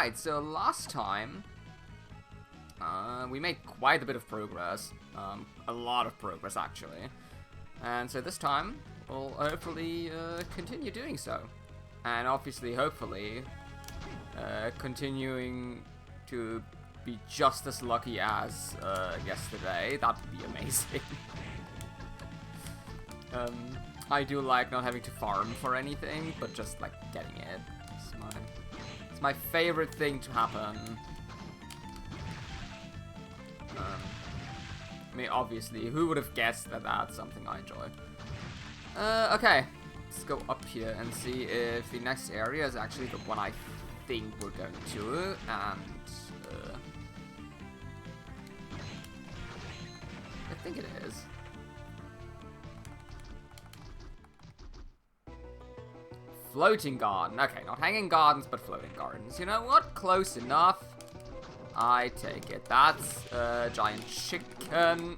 Alright, so last time, we made quite a bit of progress. A lot of progress, actually. And so this time, we'll hopefully continue doing so. And obviously, hopefully, continuing to be just as lucky as yesterday. That would be amazing. I do like not having to farm for anything, but just like getting it. It's my favorite thing to happen. I mean, obviously, who would have guessed that that's something I enjoy? Okay, let's go up here and see if the next area is actually the one I think we're going to, and I think it is. Floating garden. Okay, not hanging gardens, but floating gardens. You know what? Close enough. I take it. That's a giant chicken.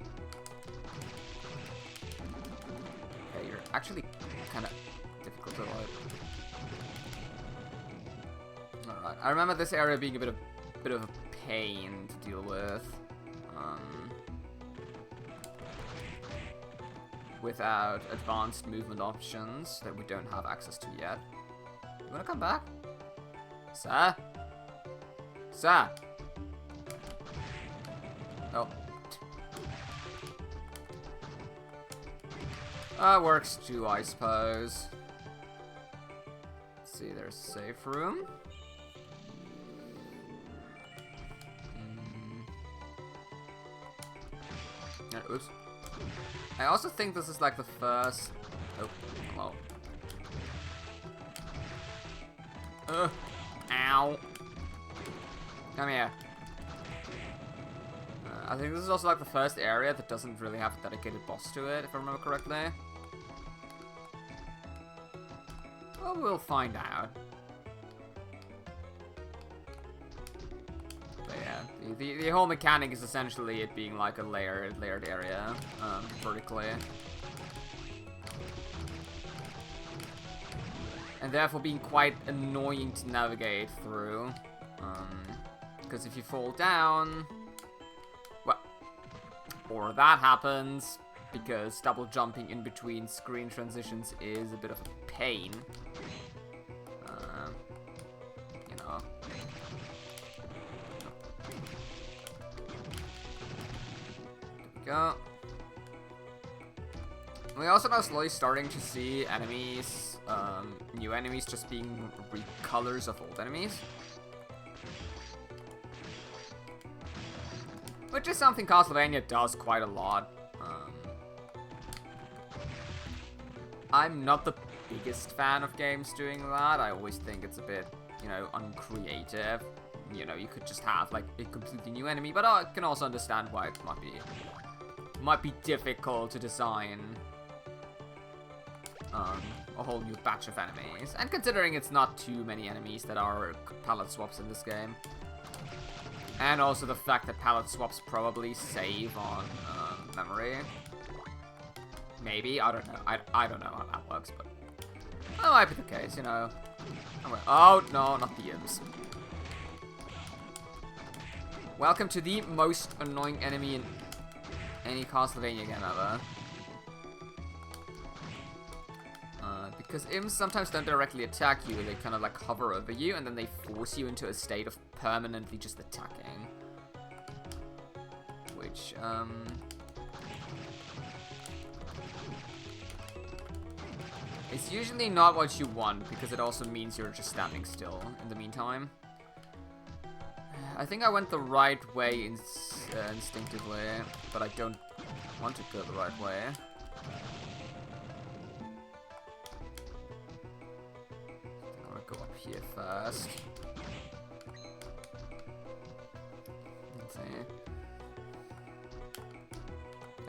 Okay, you're actually kind of difficult to avoid. Alright, I remember this area being a bit of a pain to deal with. Without advanced movement options that we don't have access to yet. You wanna come back? Sir? Sir? Oh. That works too, I suppose. Let's see, there's a safe room. Oops. I also think this is like the first... Oh, hello. Ow. Come here. I think this is also like the first area that doesn't really have a dedicated boss to it, if I remember correctly. Well, we'll find out. But yeah, the whole mechanic is essentially it being like a layered area, vertically. And therefore being quite annoying to navigate through. Because if you fall down... Well, or that happens, because double jumping in between screen transitions is a bit of a pain. You know. There we go. We're also now slowly starting to see enemies, new enemies just being recolors of old enemies. Which is something Castlevania does quite a lot. I'm not the biggest fan of games doing that. I always think it's a bit, you know, uncreative. You know, you could just have, like, a completely new enemy, but I can also understand why it might be difficult to design a whole new batch of enemies. And considering it's not too many enemies that are palette swaps in this game. And also the fact that palette swaps probably save on memory. Maybe, I don't know. I don't know how that works, but that might be the case, you know. Oh, no, not the imps. Welcome to the most annoying enemy in any Castlevania game ever. Because imps sometimes don't directly attack you, they kind of like hover over you, and then they force you into a state of permanently just attacking. Which, it's usually not what you want, because it also means you're just standing still in the meantime. I think I went the right way instinctively, but I don't want to go the right way. I'm gonna go up here first. Let's see.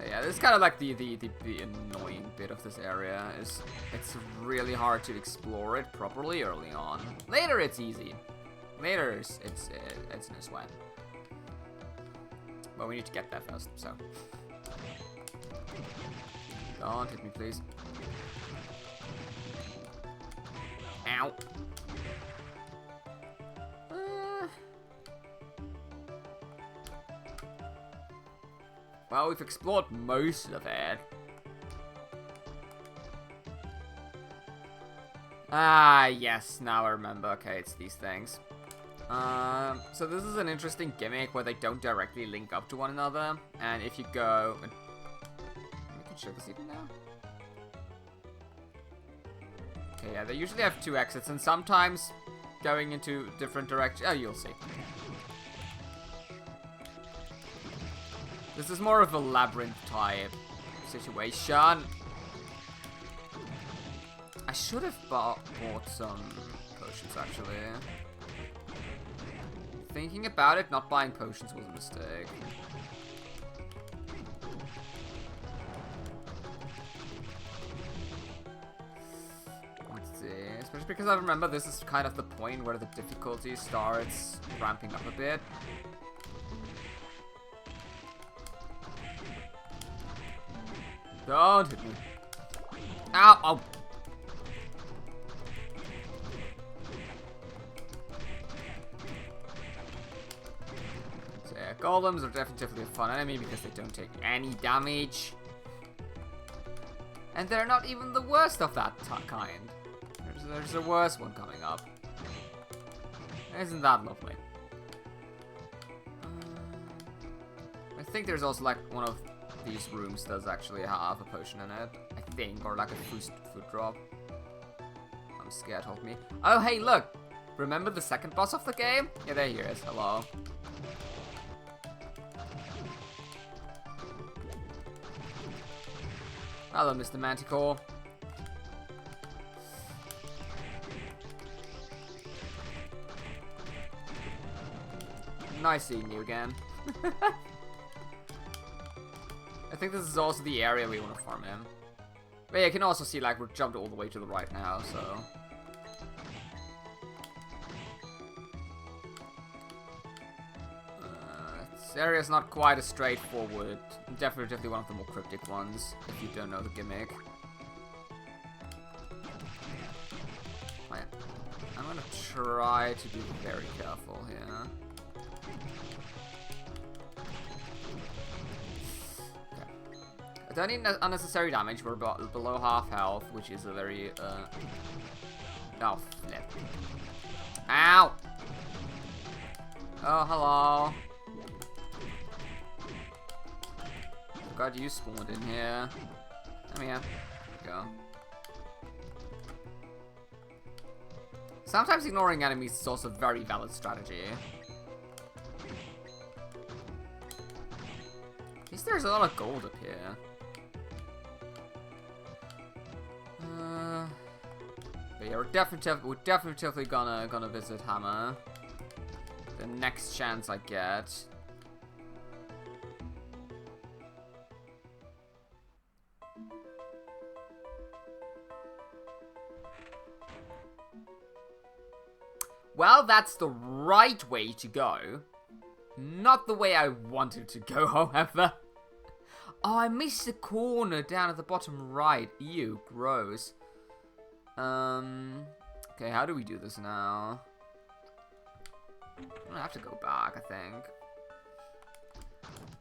Yeah, this is kind of like the annoying bit of this area. It's really hard to explore it properly early on. Later, it's easy. Later, it's no sweat. But we need to get that first, so. Don't hit me, please. Ow. Well, we've explored most of it. Ah, yes, now I remember. Okay, it's these things. So this is an interesting gimmick where they don't directly link up to one another. And if you go... We can show this even now. Okay, yeah, they usually have 2 exits, and sometimes going into different directions. Oh, you'll see. This is more of a labyrinth type situation. I should have bought some potions, actually. Thinking about it, not buying potions was a mistake. Let's see. Especially because I remember this is kind of the point where the difficulty starts ramping up a bit. Don't hit me. Ow! Oh! So yeah, golems are definitely a fun enemy because they don't take any damage. And they're not even the worst of that kind. There's a worse one coming up. Isn't that lovely? I think there's also like one of these rooms does actually have a potion in it, I think, or like a food drop. I'm scared, hold me. Oh, hey, look! Remember the second boss of the game? Yeah, there he is. Hello. Hello, Mr. Manticore. Nice seeing you again. I think this is also the area we want to farm in. But yeah, you can also see, like, we're jumped all the way to the right now, so... This area is not quite as straightforward. Definitely one of the more cryptic ones, if you don't know the gimmick. Oh, yeah. I'm gonna try to be very careful here. Don't need unnecessary damage. We're below half health, which is a very, Oh, flip. Ow! Oh, hello. God, you spawned in here. Come here. There we go. Sometimes ignoring enemies is also a very valid strategy. At least there's a lot of gold up here. But yeah, we're definitely gonna visit Hammer. The next chance I get. Well, that's the right way to go. Not the way I wanted to go, however. Oh, I missed the corner down at the bottom right. Ew, gross. Okay, how do we do this now? I'm gonna have to go back, I think.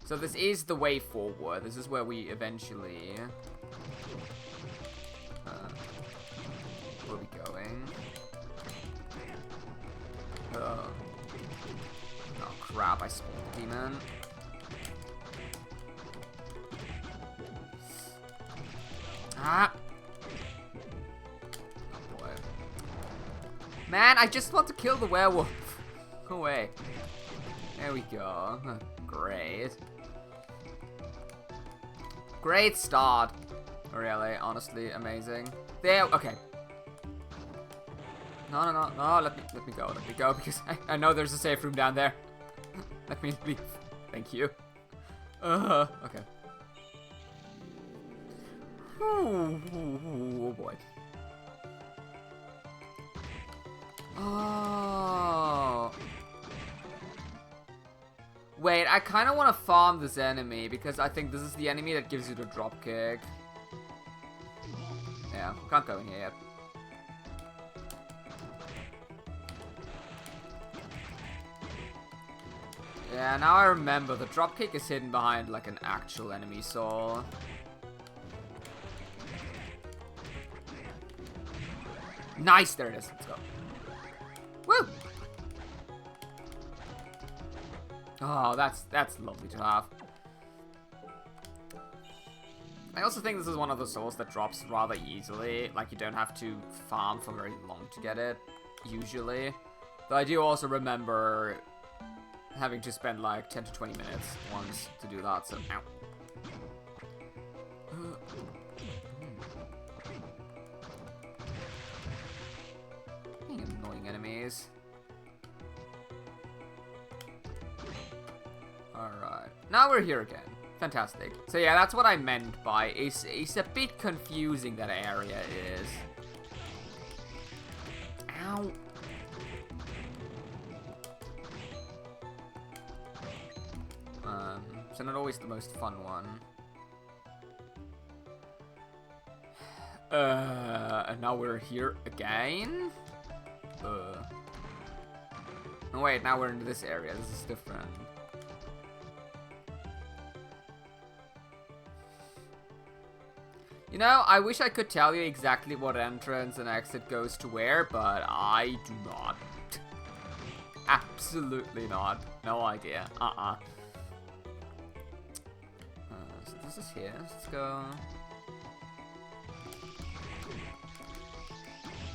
So this is the way forward. This is where we eventually... where are we going? Oh crap, I spawned the demon. Ah! Oh boy. Man, I just want to kill the werewolf. Go away. There we go. Great. Great start. Really, honestly, amazing. There, okay. No, let me go, because I know there's a safe room down there. Let me leave. Thank you. Okay. Oh boy. Oh. Wait, I kind of want to farm this enemy because I think this is the enemy that gives you the drop kick. Yeah, can't go in here yet. Yeah, now I remember. The dropkick is hidden behind, like, an actual enemy soul. Nice! There it is. Let's go. Woo! Oh, that's lovely to have. I also think this is one of the souls that drops rather easily. Like, you don't have to farm for very long to get it, usually. But I do also remember having to spend like 10 to 20 minutes once to do that, so ow. Annoying enemies. Alright. Now we're here again. Fantastic. So yeah, that's what I meant by it's a bit confusing, that area is. Ow. So not always the most fun one. And now we're here again? No, wait, now we're in this area. This is different. You know, I wish I could tell you exactly what entrance and exit goes to where, but I do not. Absolutely not. No idea. So this is here. Let's go.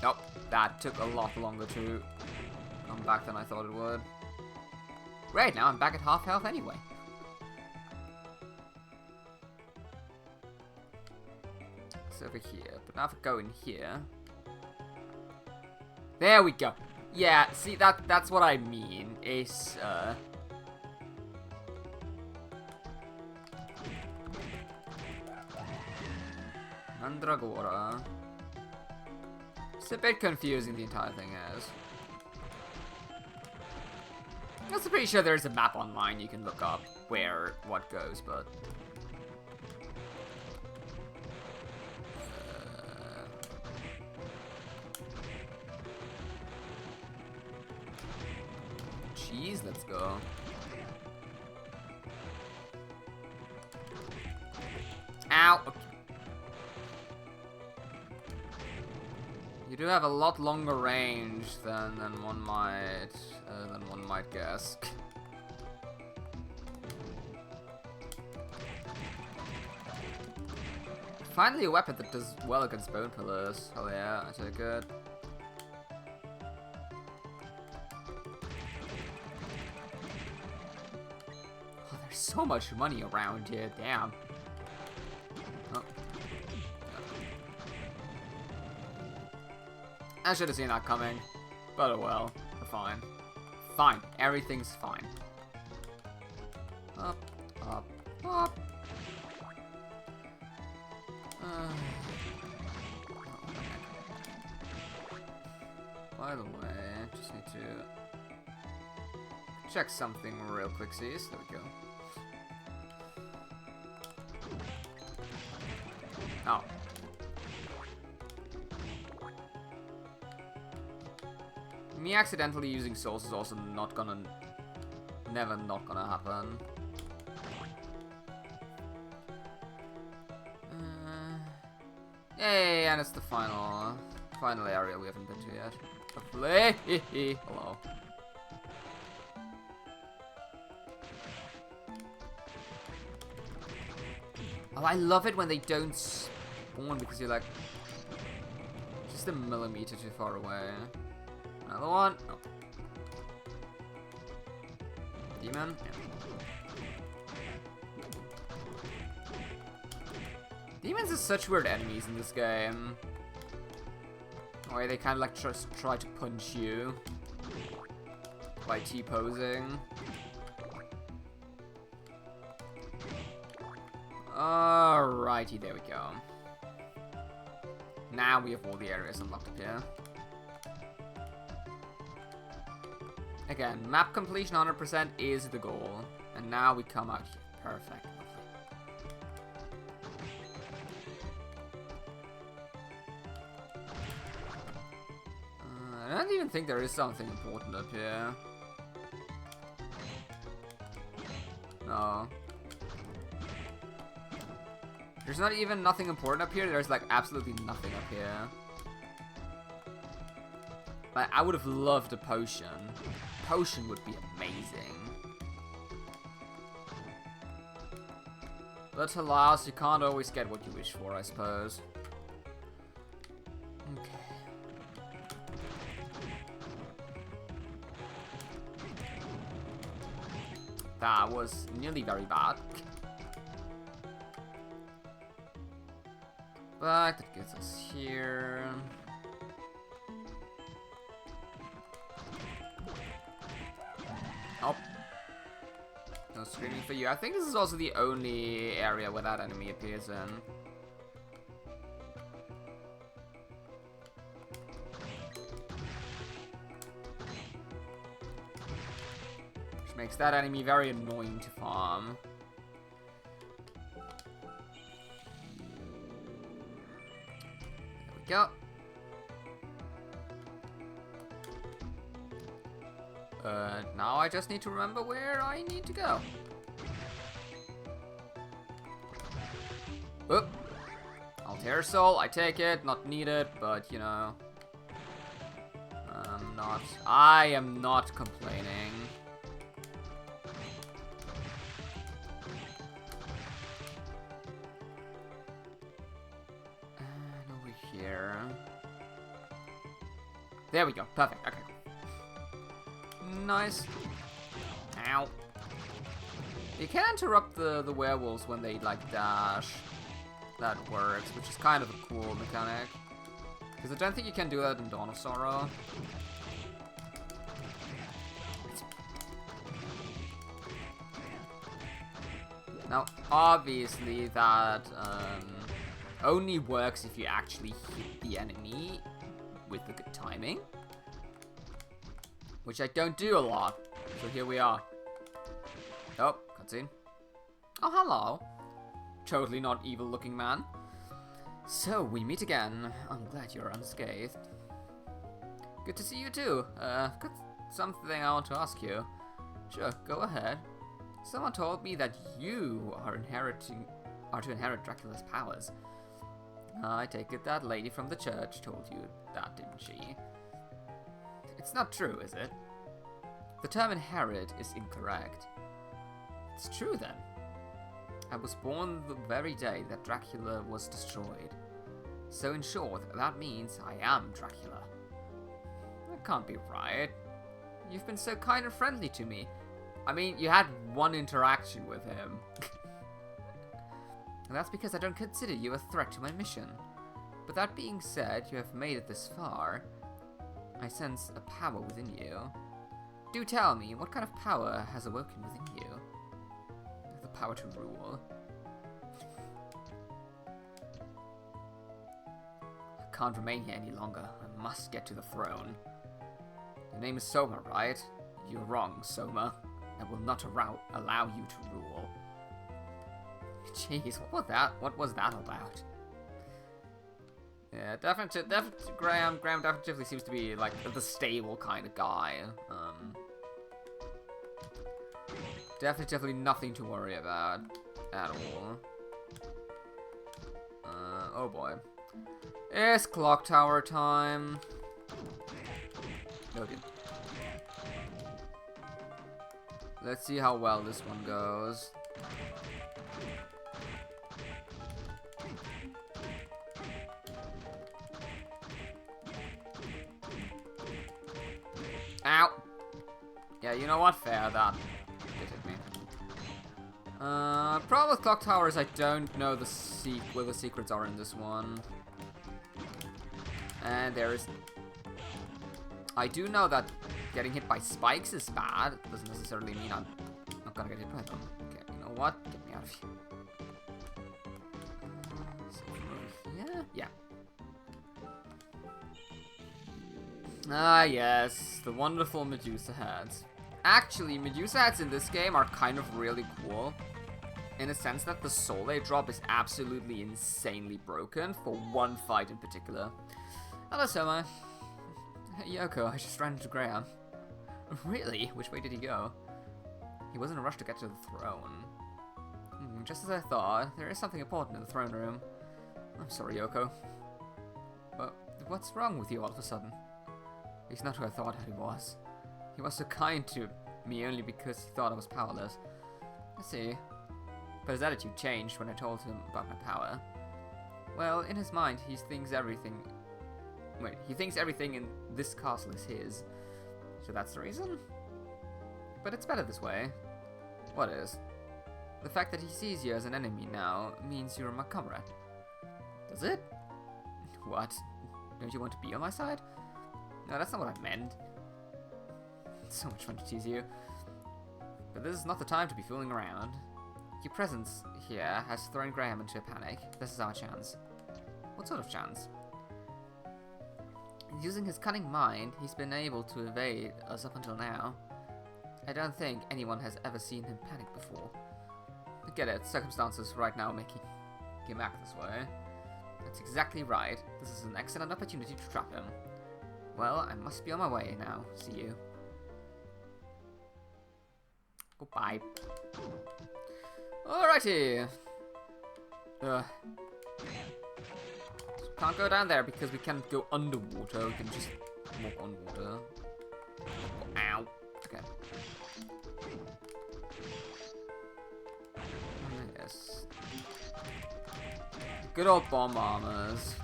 Nope. That took a lot longer to come back than I thought it would. Great, now I'm back at half health anyway. It's over here, but now if I go in here... There we go. Yeah, see, that's what I mean, is, Mandragora. It's a bit confusing, the entire thing is. I'm also pretty sure there's a map online you can look up where what goes, but... Jeez, let's go. Ow! Okay. You do have a lot longer range than one might guess. Finally a weapon that does well against bone pillars. Oh yeah, I take it. Oh, there's so much money around here, damn. Oh. I should have seen that coming, but oh well, we're fine. Fine, everything's fine. Up, up, up. By the way, just need to check something real quick, see? There we go. Oh. Me accidentally using souls is also never not gonna happen. Yay, and it's the final area we haven't been to yet. Hopefully. Hello. Oh, I love it when they don't spawn because you're like just a millimeter too far away. Another one. Oh. Demon. Yeah. Demons are such weird enemies in this game. Where they kind of like just try to punch you by T-posing. Alrighty, there we go. Now we have all the areas unlocked up here. Again, map completion 100% is the goal. And now we come out here. Perfect. I don't even think there is something important up here. No. There's not even nothing important up here. There's like absolutely nothing up here. Like, I would have loved a potion. Potion would be amazing. But alas, you can't always get what you wish for, I suppose. Okay. That was nearly very bad. But that gets us here. Oh. No screaming for you. I think this is also the only area where that enemy appears in. Which makes that enemy very annoying to farm. There we go. Now I just need to remember where I need to go. Oop. Altair Soul, I take it, not needed, but you know. I am not complaining. And over here. There we go, perfect, okay. Nice. Ow. You can interrupt the werewolves when they like dash. That works, which is kind of a cool mechanic. Because I don't think you can do that in Dawn of Sorrow. Now, obviously that only works if you actually hit the enemy with the good timing. Which I don't do a lot. So here we are. Oh, cutscene. Oh, hello. Totally not evil looking man. So, we meet again. I'm glad you're unscathed. Good to see you too. Got something I want to ask you. Sure, go ahead. Someone told me that you are to inherit Dracula's powers. I take it that lady from the church told you that, didn't she? It's not true, is it? The term inherit is incorrect. It's true then. I was born the very day that Dracula was destroyed. So in short, that means I am Dracula. That can't be right. You've been so kind and friendly to me. I mean, you had one interaction with him. And that's because I don't consider you a threat to my mission. But that being said, you have made it this far. I sense a power within you. Do tell me, what kind of power has awoken within you? The power to rule. I can't remain here any longer. I must get to the throne. Your name is Soma, right? You're wrong, Soma. I will not allow you to rule. Jeez, what was that about? Yeah, definitely, Graham definitely seems to be like the stable kind of guy. Definitely nothing to worry about at all. Oh boy, it's clock tower time. Okay. Let's see how well this one goes. Ow! Yeah, you know what? Fair, that did hit me. Problem with clock towers, I don't know where the secrets are in this one. And there is... I do know that getting hit by spikes is bad. It doesn't necessarily mean I'm not gonna get hit by them. Okay, you know what? Get me out of here. Yeah. Ah, yes, the wonderful Medusa heads. Actually, Medusa heads in this game are kind of really cool. In a sense that the soul they drop is absolutely insanely broken for one fight in particular. Hello, Soma. Hey, Yoko, I just ran into Graham. Really? Which way did he go? He was in a rush to get to the throne. Just as I thought, there is something important in the throne room. I'm sorry, Yoko. But what's wrong with you all of a sudden? He's not who I thought he was. He was so kind to me only because he thought I was powerless. I see. But his attitude changed when I told him about my power. Well, in his mind, he thinks everything in this castle is his. So that's the reason? But it's better this way. What is? The fact that he sees you as an enemy now means you're my comrade. Does it? What? Don't you want to be on my side? No, that's not what I meant. It's so much fun to tease you. But this is not the time to be fooling around. Your presence here has thrown Graham into a panic. This is our chance. What sort of chance? Using his cunning mind, he's been able to evade us up until now. I don't think anyone has ever seen him panic before. I get it, circumstances right now making him act this way. That's exactly right. This is an excellent opportunity to trap him. Well, I must be on my way now. See you. Goodbye. Alrighty. Can't go down there because we can't go underwater. We can just walk on water. Ow. Okay. Yes. Good old bomb armors.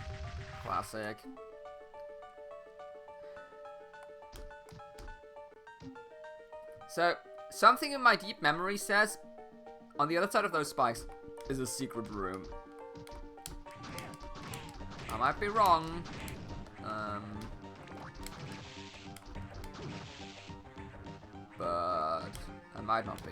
Classic. So, something in my deep memory says on the other side of those spikes is a secret room. I might be wrong. But I might not be.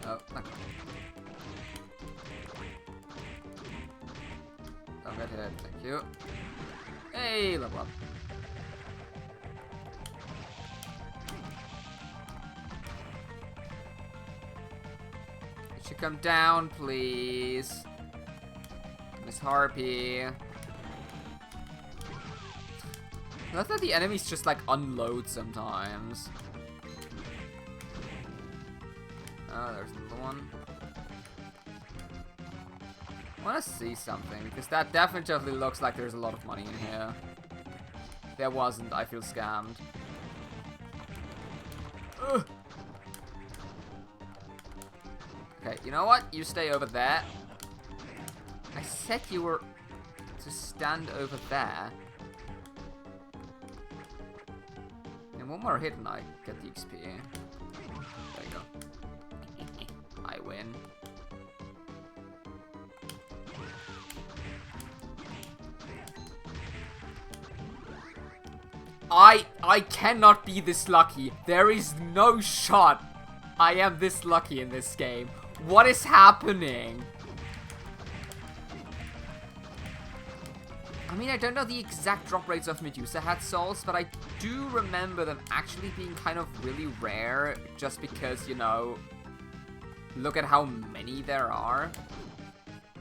Oh, okay. Don't get hit, thank you. Hey, level up. You should come down, please. Miss Harpy. I love that the enemies just like unload sometimes. Oh, there's another one. I want to see something, because that definitely looks like there's a lot of money in here. There wasn't, I feel scammed. Ugh. Okay, you know what? You stay over there. I said you were to stand over there. And one more hit and I get the XP. There you go. I win. I cannot be this lucky. There is no shot I am this lucky in this game. What is happening? I mean, I don't know the exact drop rates of Medusa Head souls, but I do remember them actually being kind of really rare, just because, you know, look at how many there are.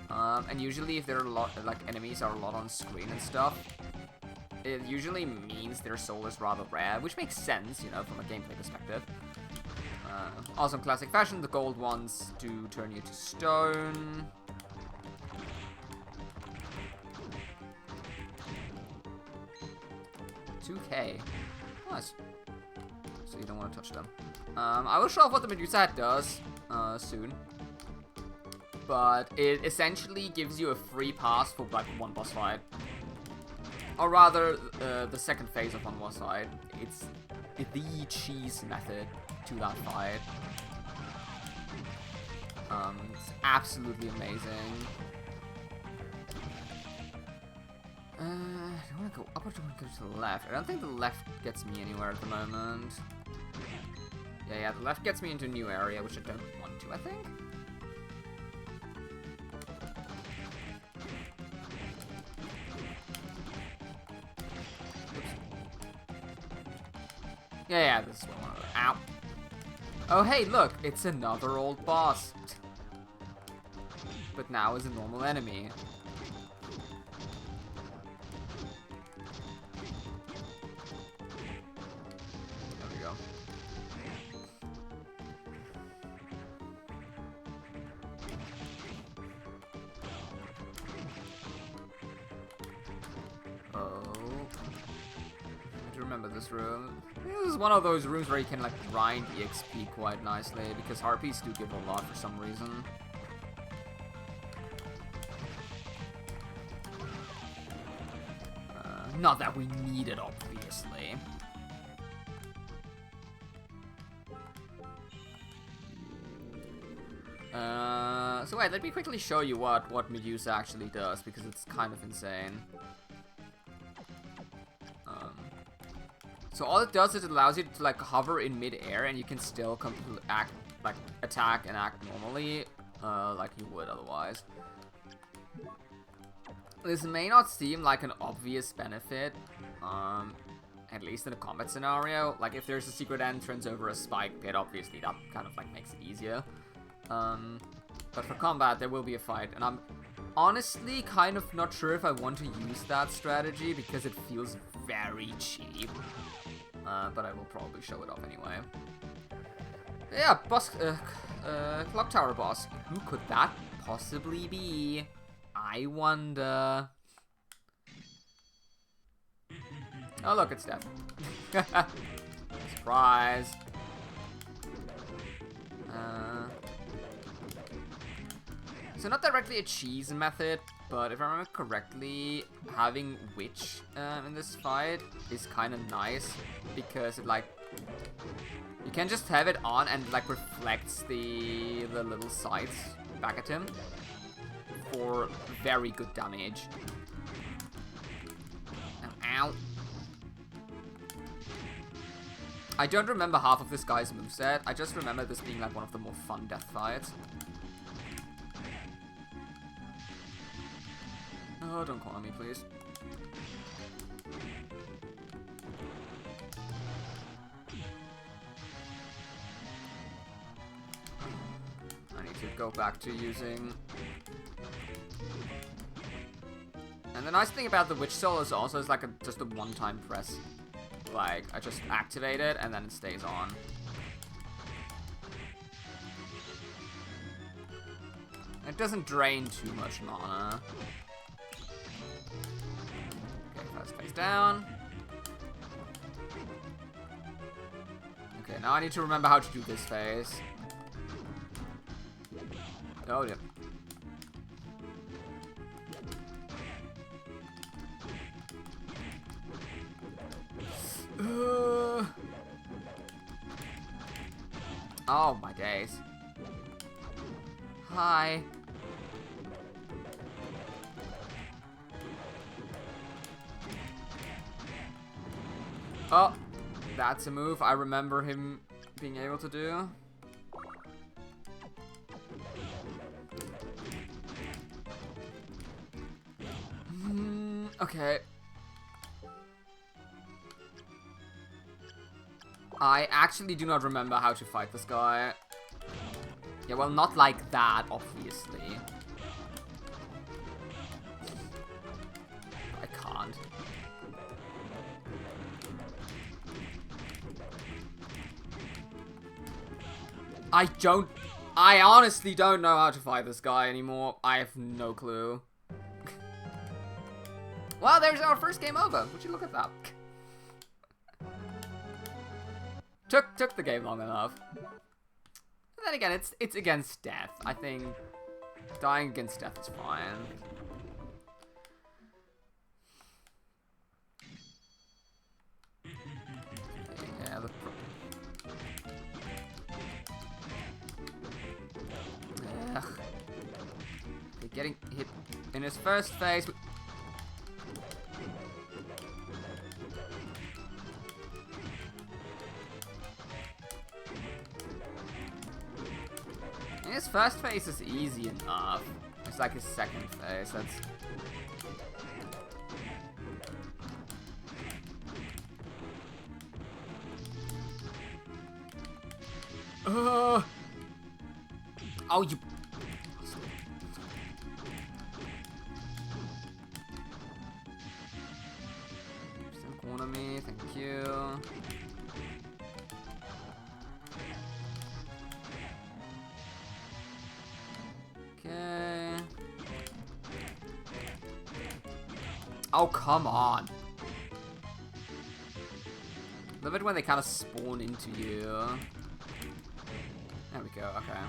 And usually if there are a lot, like, enemies are a lot on screen and stuff, it usually means their soul is rather rare, which makes sense, you know, from a gameplay perspective. Also in classic fashion, the gold ones do turn you to stone. $2K. Nice. So you don't want to touch them. I will show off what the Medusa Head does soon. But it essentially gives you a free pass for like one boss fight. Or rather, the second phase of one boss fight. It's the cheese method to that fight. It's absolutely amazing. Do I want to go up or do I want to go to the left? I don't think the left gets me anywhere at the moment. Yeah, the left gets me into a new area, which I don't want to, I think. Oops. Yeah, this is what I want to do. Ow. Oh, hey, look, it's another old boss. but now as a normal enemy. There we go. Oh. I do remember this room. This is one of those rooms where you can like grind EXP quite nicely because harpies do give a lot for some reason. Not that we need it, obviously. So wait, let me quickly show you what Medusa actually does, because it's kind of insane. So all it does is it allows you to like hover in mid-air, and you can still attack and act normally, like you would otherwise. This may not seem like an obvious benefit, at least in a combat scenario. Like if there's a secret entrance over a spike pit, obviously that kind of like makes it easier. But for combat, there will be a fight, and I'm honestly kind of not sure if I want to use that strategy because it feels very cheap. But I will probably show it off anyway. Yeah, boss, clock tower boss. Who could that possibly be? I wonder. Oh look, it's Death. Surprise. So not directly a cheese method, but if I remember correctly, having Witch in this fight is kind of nice because it like you can just have it on and like reflects the little sights back at him for very good damage. Ow. I don't remember half of this guy's moveset. I just remember this being like one of the more fun death fights. Oh, don't call on me, please. I need to go back to using... And the nice thing about the Witch Soul is also it's like just a one-time press. Like, I just activate it and then it stays on. It doesn't drain too much mana. Face down. Okay, now I need to remember how to do this phase. Oh, yeah. Oh, my days. Hi. Oh, that's a move I remember him being able to do. Okay. I actually do not remember how to fight this guy. Yeah, well, not like that, obviously. I can't. I honestly don't know how to fight this guy anymore. I have no clue. Well, there's our first game over. Would you look at that? Took the game long enough. And then again, it's against death. I think dying against death is fine. Yeah, ugh. Getting hit in his first phase. His first phase is easy enough. It's like his second phase. That's... Oh, you... me, thank you. Okay. Oh, come on. Love it when they kind of spawn into you. There we go, okay.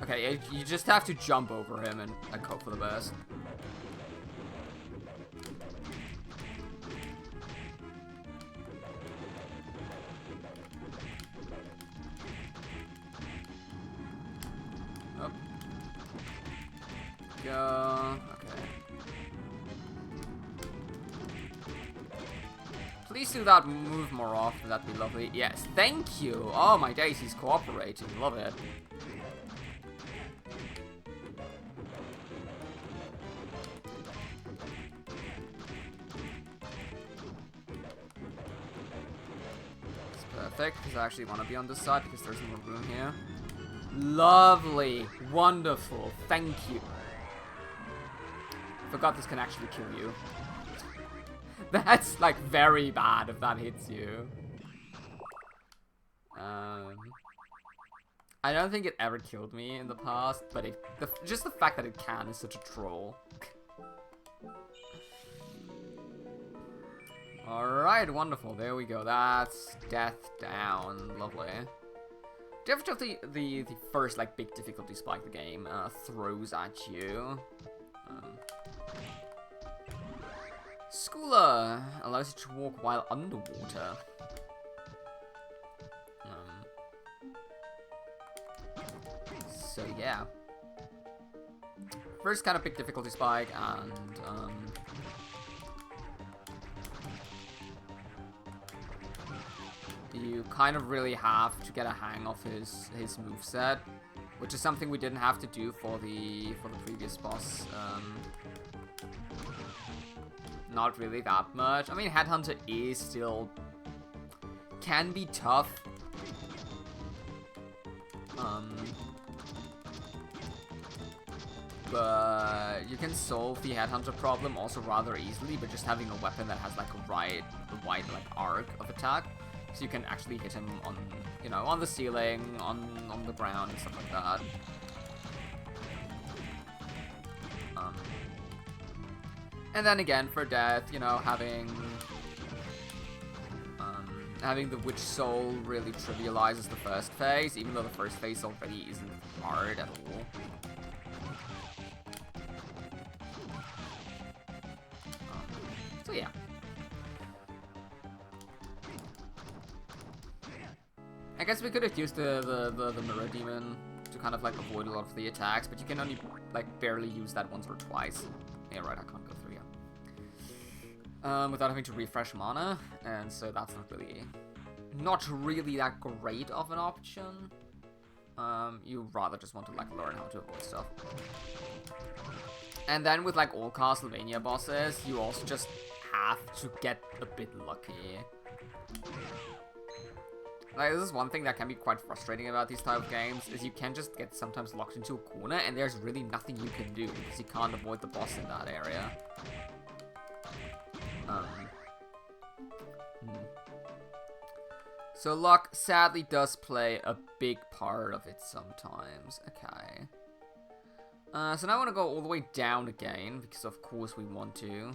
Okay, you just have to jump over him and hope for the best. Oh. Go. Okay. Please do that move more often, that'd be lovely. Yes, thank you! Oh my days, he's cooperating, love it. Perfect, because I actually want to be on this side because there's more room here. Lovely, wonderful, thank you. Forgot this can actually kill you. That's like very bad if that hits you. I don't think it ever killed me in the past, but just the fact that it can is such a troll. Alright, wonderful. There we go. That's death down. Lovely. Definitely the first like big difficulty spike the game throws at you. Schooler allows you to walk while underwater. So yeah. First kind of big difficulty spike and you kind of really have to get a hang of his moveset, which is something we didn't have to do for the previous boss. Not really that much. I mean, Headhunter is still can be tough. But you can solve the Headhunter problem also rather easily by just having a weapon that has like a wide like arc of attack. So you can actually hit him on, you know, on the ceiling, on the ground, and stuff like that. And then again, for death, you know, having the Witch Soul really trivializes the first phase, even though the first phase already isn't hard at all. So yeah. I guess we could have used the Mirror Demon to kind of like avoid a lot of the attacks, but you can only like barely use that once or twice. Yeah, right, I can't go through, yeah. Without having to refresh mana, and so that's not really that great of an option. You rather just want to like learn how to avoid stuff. And then with like all Castlevania bosses, you also just have to get a bit lucky. Like, this is one thing that can be quite frustrating about these type of games, is you can just get sometimes locked into a corner, and there's really nothing you can do, because you can't avoid the boss in that area. So luck, sadly, does play a big part of it sometimes. Okay. So now I want to go all the way down again, because of course we want to.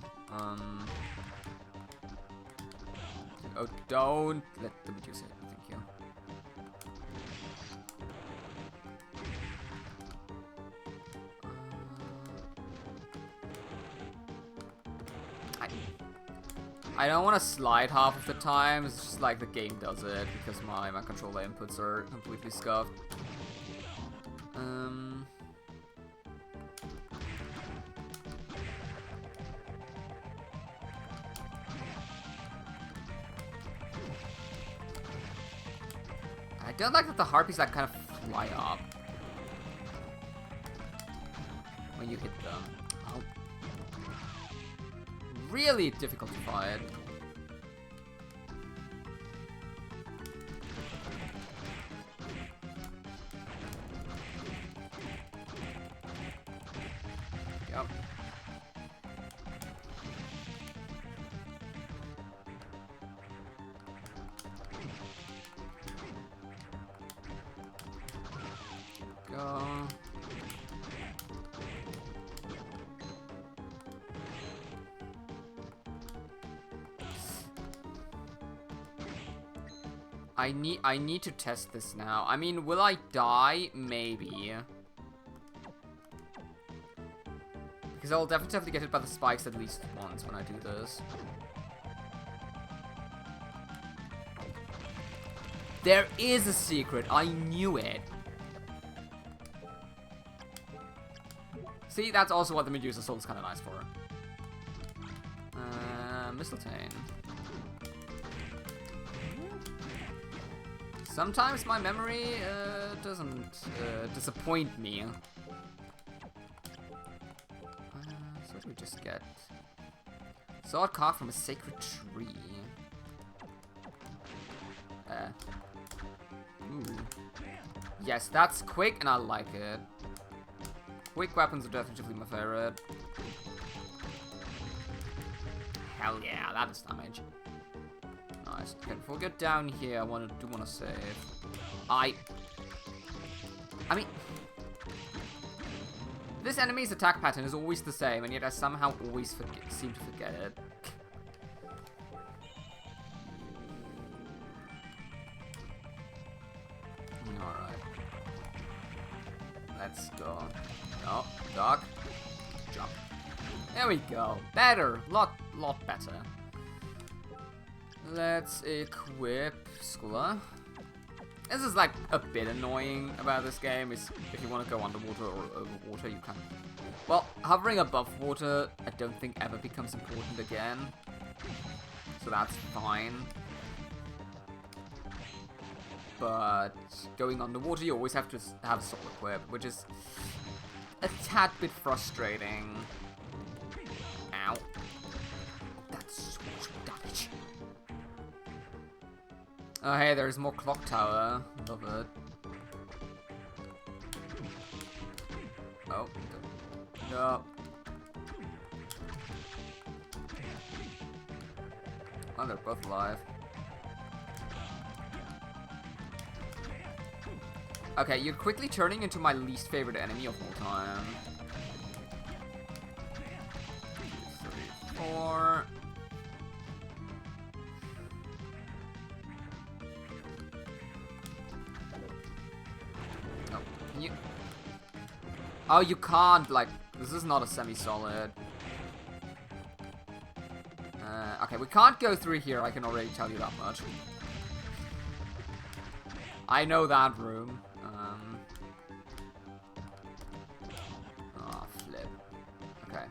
Oh, don't let them use it. Thank you. I don't want to slide half of the time. It's just like the game does it because my controller inputs are completely scuffed. I don't like that the harpies like kind of fly up when you hit them. Oh. Really difficult to fight. I need to test this now. I mean, will I die? Maybe. Because I'll definitely have to get hit by the spikes at least once when I do this. There is a secret. I knew it. See, that's also what the Medusa Soul is kind of nice for. Mistletoe. Sometimes my memory doesn't disappoint me. So what do we just get? Sword carved from a sacred tree. Ooh. Yes, that's quick and I like it. Quick weapons are definitely my favorite. Hell yeah, that is damage. Nice. Okay, before we get down here, I do want to save. I mean, this enemy's attack pattern is always the same, and yet I somehow always seem to forget it. Alright. Let's go. Oh, duck. Jump. There we go. Better. Lot better. Let's equip Skula. This is like a bit annoying about this game, is if you want to go underwater or over water, you can. Well, hovering above water, I don't think ever becomes important again. So that's fine. But going underwater, you always have to have soul equip, which is a tad bit frustrating. Ow. That's so much damage. Oh hey, there's more clock tower. Love it. Oh. No. Oh, they're both alive. Okay, you're quickly turning into my least favorite enemy of all time. 2, 3, 4. Oh, can you? Oh, you can't, like, this is not a semi-solid. Okay, we can't go through here, I can already tell you that much. I know that room. Oh, flip. Okay.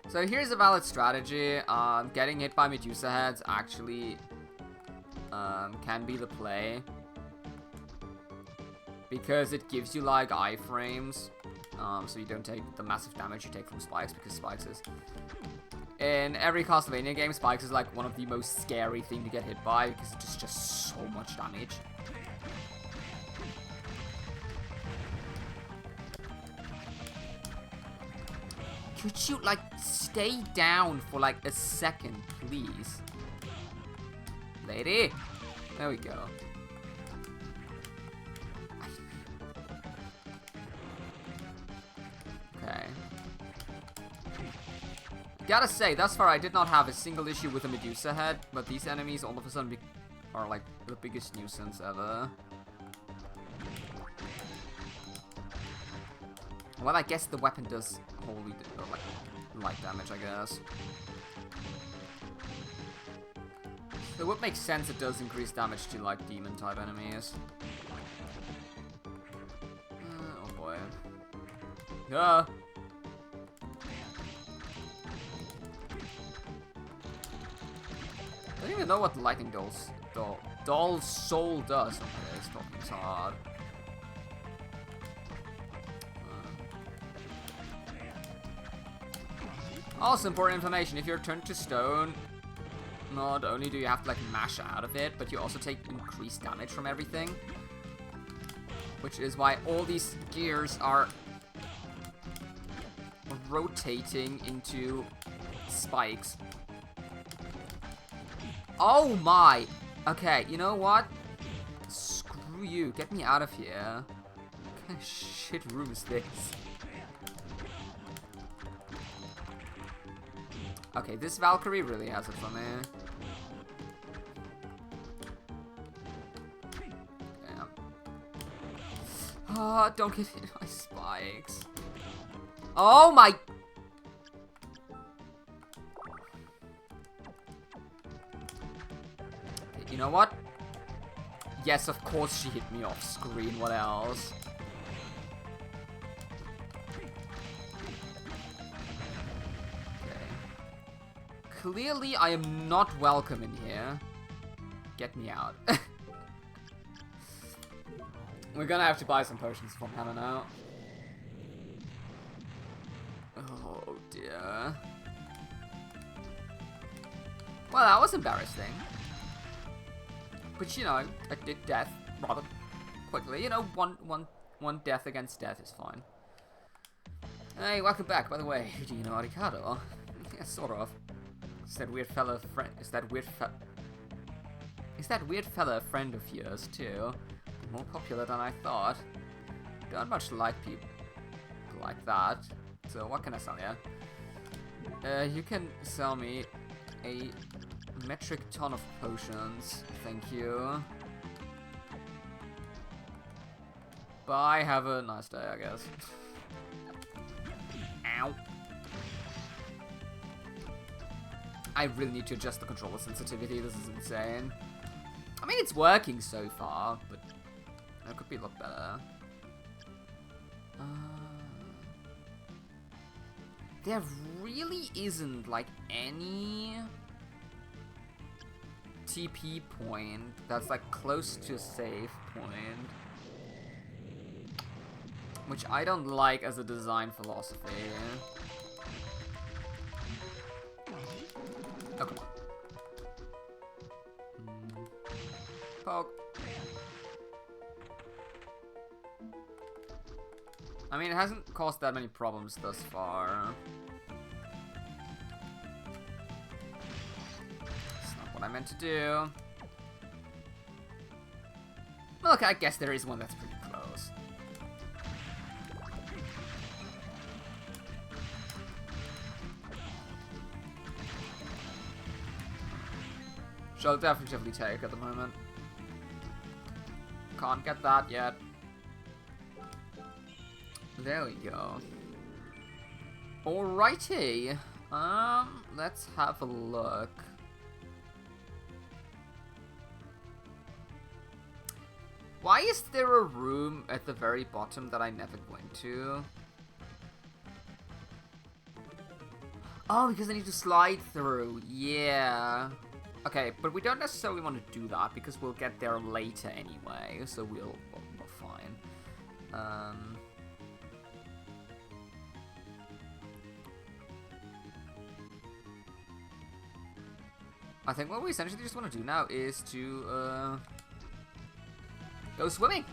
So here's a valid strategy. Getting hit by Medusa heads actually can be the play. Because it gives you, like, iframes. So you don't take the massive damage you take from spikes, because spikes is... In every Castlevania game, spikes is, like, one of the most scary thing to get hit by, because it's just so much damage. Could you, like, stay down for, like, a second, please? Lady? There we go. Okay. Gotta say, thus far I did not have a single issue with a Medusa head, but these enemies all of a sudden are, like, the biggest nuisance ever. Well, I guess the weapon does wholly, or, like, light damage, I guess. So it would make sense it does increase damage to, like, demon-type enemies. Oh boy. Yeah. I don't even know what Lightning Doll's soul does. Okay, it's talking so hard. Also important information, if you're turned to stone, not only do you have to, like, mash out of it, but you also take increased damage from everything. Which is why all these gears are rotating into spikes. Oh my! Okay, you know what? Screw you, get me out of here. What kind of shit room is this? Okay, this Valkyrie really has it for me. Oh, don't get hit by spikes. Oh my... Okay, you know what? Yes, of course she hit me off screen. What else? Clearly, I am not welcome in here. Get me out. We're gonna have to buy some potions from Hannah now. Oh dear. Well, that was embarrassing. But you know, I did death rather quickly. You know, one death against death is fine. Hey, welcome back. By the way, do you know Aricado? Yeah, sort of. Is that weird fella friend? Is that weird fella a friend of yours too? More popular than I thought. Don't much like people like that. So what can I sell you? You can sell me a metric ton of potions. Thank you. Bye. Have a nice day, I guess. Ow. I really need to adjust the controller sensitivity. This is insane. I mean, it's working so far, but it could be a lot better. There really isn't, like, any TP point that's, like, close to a save point. Which I don't like as a design philosophy. Oh, come on. Poke. I mean, it hasn't caused that many problems thus far. That's not what I meant to do. Well, okay, I guess there is one that's pretty close. Shall definitely take at the moment. Can't get that yet. There we go. Alrighty. Let's have a look. Why is there a room at the very bottom that I never went to? Oh, because I need to slide through. Yeah. Okay, but we don't necessarily want to do that because we'll get there later anyway, so we're fine. I think what we essentially just want to do now is to go swimming.